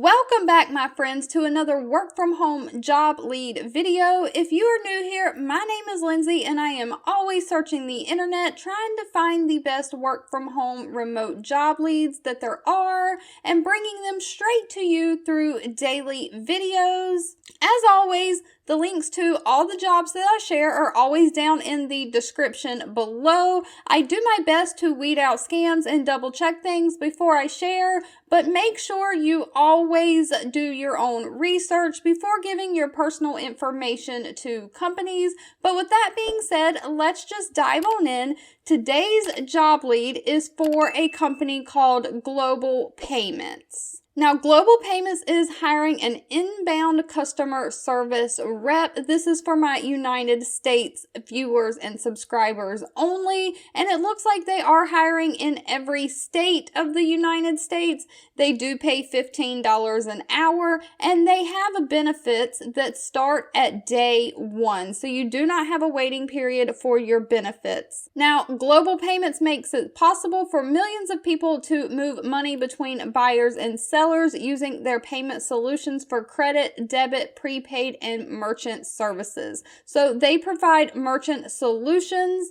Welcome back, my friends, to another work from home job lead video. If you are new here, my name is Lindsay and I am always searching the internet trying to find the best work from home remote job leads that there are and bringing them straight to you through daily videos. As always, the links to all the jobs that I share are always down in the description below. I do my best to weed out scams and double check things before I share, but make sure you always do your own research before giving your personal information to companies. But with that being said, let's just dive on in. Today's job lead is for a company called Global Payments. Now, Global Payments is hiring an inbound customer service rep. This is for my United States viewers and subscribers only, and it looks like they are hiring in every state of the United States. They do pay $15 an hour, and they have benefits that start at day one, so you do not have a waiting period for your benefits. Now, Global Payments makes it possible for millions of people to move money between buyers and sellers using their payment solutions for credit, debit, prepaid, and merchant services. So they provide merchant solutions,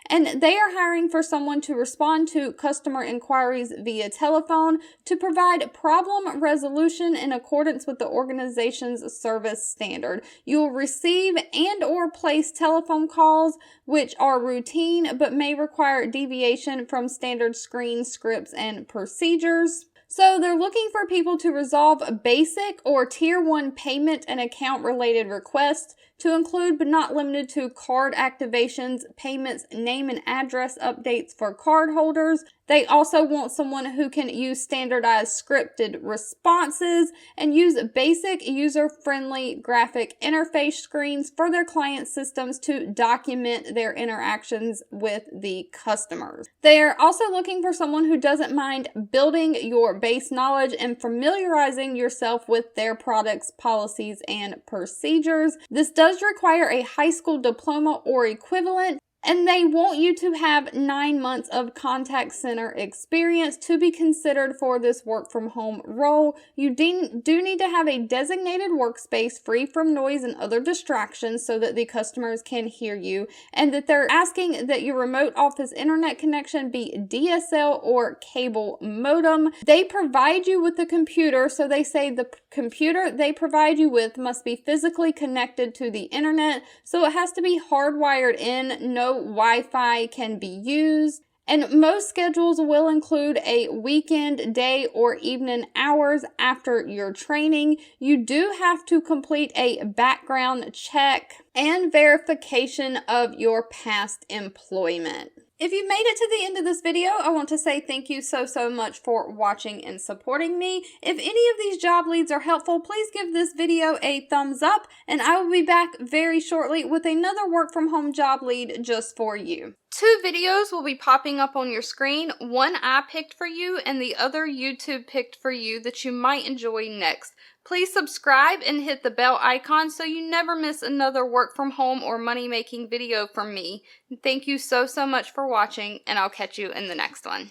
and they are hiring for someone to respond to customer inquiries via telephone, to provide problem resolution in accordance with the organization's service standard. You'll receive and or place telephone calls which are routine but may require deviation from standard screen scripts and procedures. So they're looking for people to resolve basic or tier 1 payment and account related requests to include but not limited to card activations, payments, name and address updates for cardholders. They also want someone who can use standardized scripted responses and use basic user-friendly graphic interface screens for their client systems to document their interactions with the customers. They're also looking for someone who doesn't mind building your base knowledge and familiarizing yourself with their products, policies, and procedures. This does require a high school diploma or equivalent, and they want you to have 9 months of contact center experience to be considered for this work from home role. You do need to have a designated workspace free from noise and other distractions so that the customers can hear you, and that they're asking that your remote office internet connection be DSL or cable modem. They provide you with the computer, so they say the computer they provide you with must be physically connected to the internet, so it has to be hardwired in. No Wi-Fi can be used, and most schedules will include a weekend, day, or evening hours after your training. You do have to complete a background check and verification of your past employment. If you made it to the end of this video, I want to say thank you so much for watching and supporting me. If any of these job leads are helpful, please give this video a thumbs up, and I will be back very shortly with another work from home job lead just for you. 2 videos will be popping up on your screen. One I picked for you and the other YouTube picked for you that you might enjoy next. Please subscribe and hit the bell icon so you never miss another work from home or money making video from me. Thank you so much for watching, and I'll catch you in the next one.